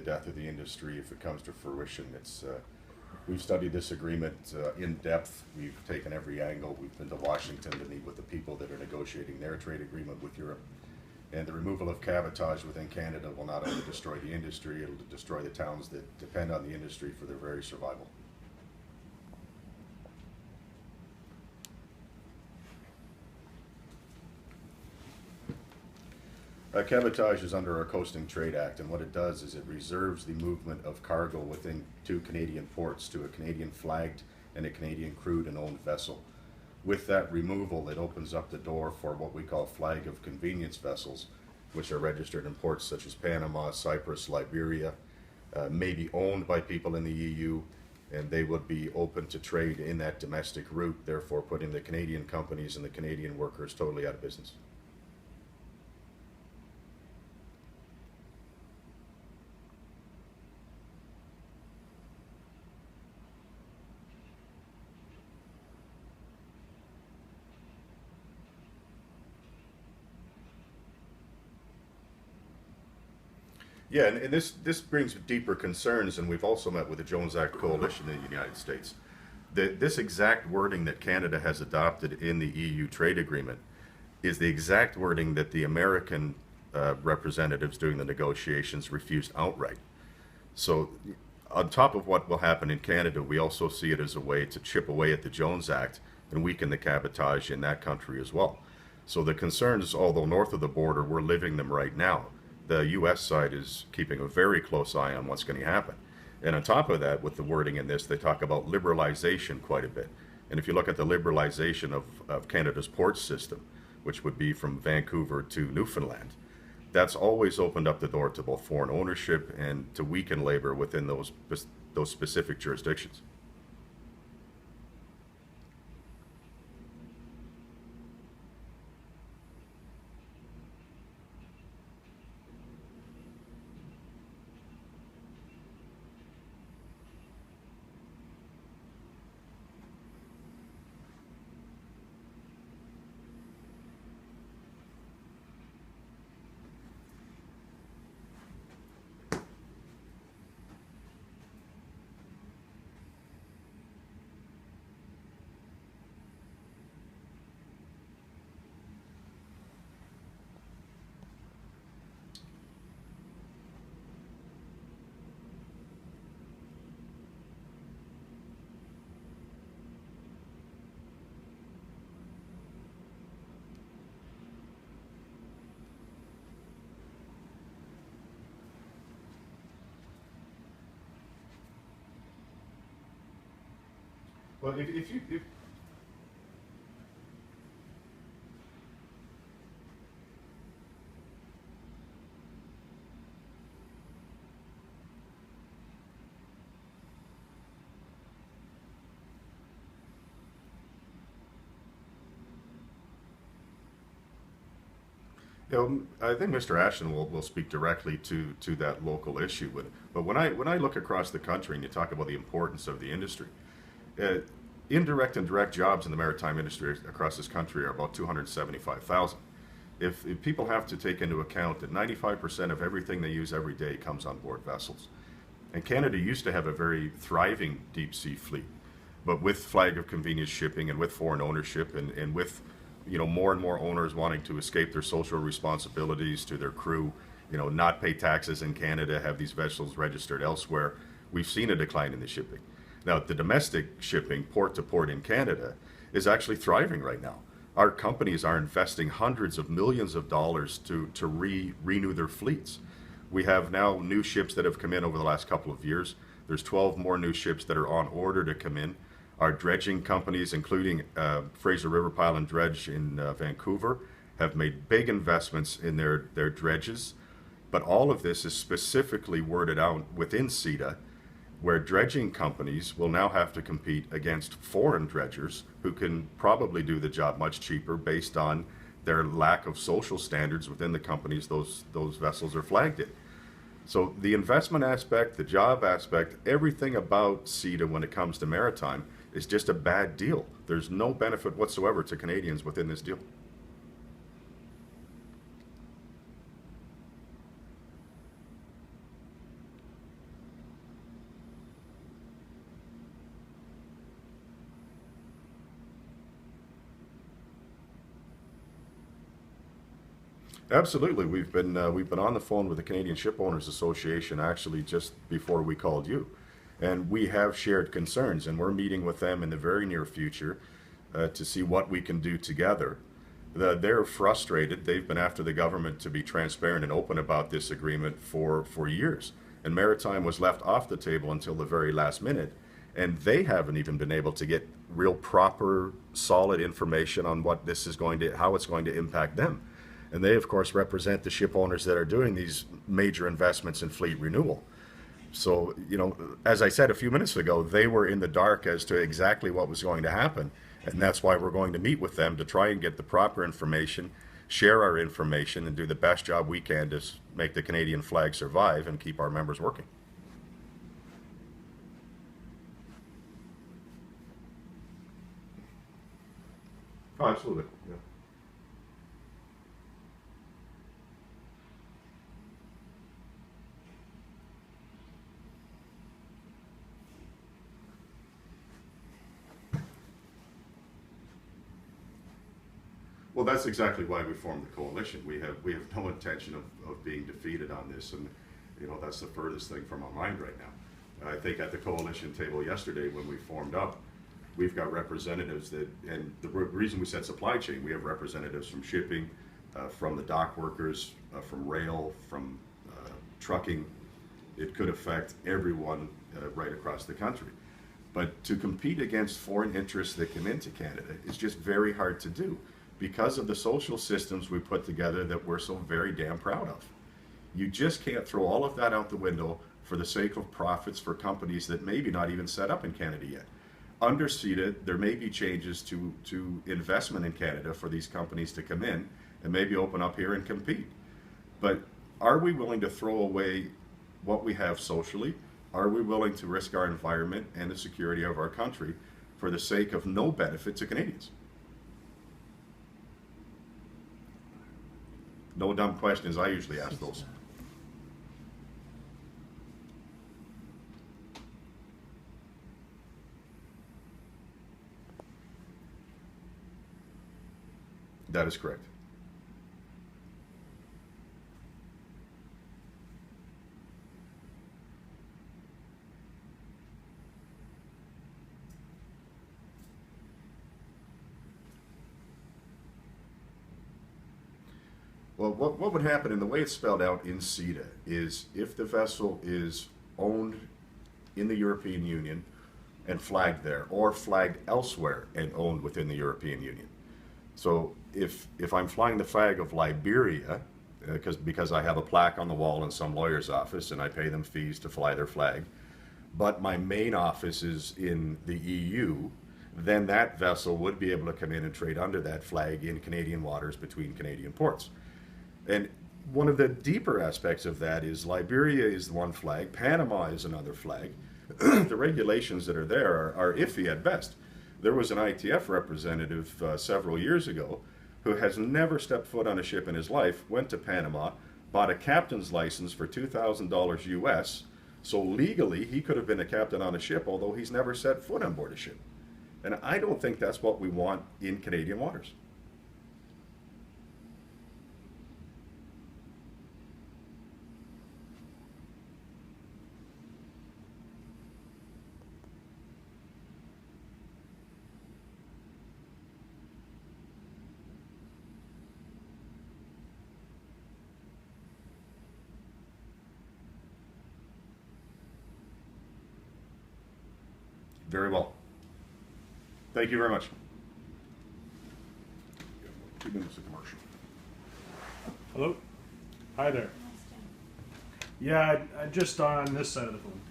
the death of the industry if it comes to fruition. We've studied this agreement in depth. We've taken every angle. We've been to Washington to meet with the people that are negotiating their trade agreement with Europe. And the removal of cabotage within Canada will not only destroy the industry, it'll destroy the towns that depend on the industry for their very survival. Cabotage is under our Coasting Trade Act, and what it does is it reserves the movement of cargo within two Canadian ports to a Canadian flagged and a Canadian crewed and owned vessel. With that removal, it opens up the door for what we call flag of convenience vessels, which are registered in ports such as Panama, Cyprus, Liberia, may be owned by people in the EU, and they would be open to trade in that domestic route, therefore putting the Canadian companies and the Canadian workers totally out of business. Yeah, and this brings deeper concerns, and we've also met with the Jones Act Coalition in the United States. This exact wording that Canada has adopted in the EU trade agreement is the exact wording that the American representatives doing the negotiations refused outright. So on top of what will happen in Canada, we also see it as a way to chip away at the Jones Act and weaken the cabotage in that country as well. So the concerns, although north of the border, we're living them right now. The U.S. side is keeping a very close eye on what's going to happen. And on top of that, with the wording in this, they talk about liberalization quite a bit. And if you look at the liberalization of Canada's port system, which would be from Vancouver to Newfoundland, that's always opened up the door to both foreign ownership and to weaken labor within those specific jurisdictions. Well, if I think Mr. Ashton will speak directly to that local issue. But when I look across the country and you talk about the importance of the industry, indirect and direct jobs in the maritime industry across this country are about 275,000. If people have to take into account that 95% of everything they use every day comes on board vessels. And Canada used to have a very thriving deep sea fleet, but with flag of convenience shipping and with foreign ownership and with more and more owners wanting to escape their social responsibilities to their crew, not pay taxes in Canada, have these vessels registered elsewhere, we've seen a decline in the shipping. Now, the domestic shipping, port to port in Canada, is actually thriving right now. Our companies are investing hundreds of millions of dollars to renew their fleets. We have now new ships that have come in over the last couple of years. There's 12 more new ships that are on order to come in. Our dredging companies, including Fraser River Pile and Dredge in Vancouver, have made big investments in their dredges. But all of this is specifically worded out within CETA, where dredging companies will now have to compete against foreign dredgers who can probably do the job much cheaper based on their lack of social standards within the companies those vessels are flagged in. So the investment aspect, the job aspect, everything about CETA when it comes to maritime is just a bad deal. There's no benefit whatsoever to Canadians within this deal. Absolutely. We've been on the phone with the Canadian Ship Owners Association actually just before we called you, and we have shared concerns, and we're meeting with them in the very near future to see what we can do together. They're frustrated. They've been after the government to be transparent and open about this agreement for years, and Maritime was left off the table until the very last minute, and they haven't even been able to get real proper, solid information on what this is going to, how it's going to impact them. And they, of course, represent the ship owners that are doing these major investments in fleet renewal. So, you know, as I said a few minutes ago, they were in the dark as to exactly what was going to happen. And that's why we're going to meet with them to try and get the proper information, share our information, and do the best job we can to make the Canadian flag survive and keep our members working. Oh, absolutely. Yeah. Well, that's exactly why we formed the coalition. We have no intention of being defeated on this, and you know that's the furthest thing from our mind right now. I think at the coalition table yesterday when we formed up, we've got representatives that, and the reason we said supply chain, we have representatives from shipping, from the dock workers, from rail, from trucking. It could affect everyone right across the country. But to compete against foreign interests that come into Canada is just very hard to do, because of the social systems we put together that we're so very damn proud of. You just can't throw all of that out the window for the sake of profits for companies that maybe not even set up in Canada yet. Under CETA, there may be changes to investment in Canada for these companies to come in and maybe open up here and compete. But are we willing to throw away what we have socially? Are we willing to risk our environment and the security of our country for the sake of no benefit to Canadians? No dumb questions. I usually ask those. That is correct. Well, what would happen, and the way it's spelled out in CETA, is if the vessel is owned in the European Union and flagged there, or flagged elsewhere and owned within the European Union. So if I'm flying the flag of Liberia, because I have a plaque on the wall in some lawyer's office and I pay them fees to fly their flag, but my main office is in the EU, then that vessel would be able to come in and trade under that flag in Canadian waters between Canadian ports. And one of the deeper aspects of that is Liberia is one flag, Panama is another flag. The regulations that are there are iffy at best. There was an ITF representative several years ago who has never stepped foot on a ship in his life, went to Panama, bought a captain's license for $2,000 US, so legally he could have been a captain on a ship, although he's never set foot on board a ship. And I don't think that's what we want in Canadian waters. Very well. Thank you very much. 2 minutes of commercial. Hello? Hi there. Yeah, I just on this side of the phone.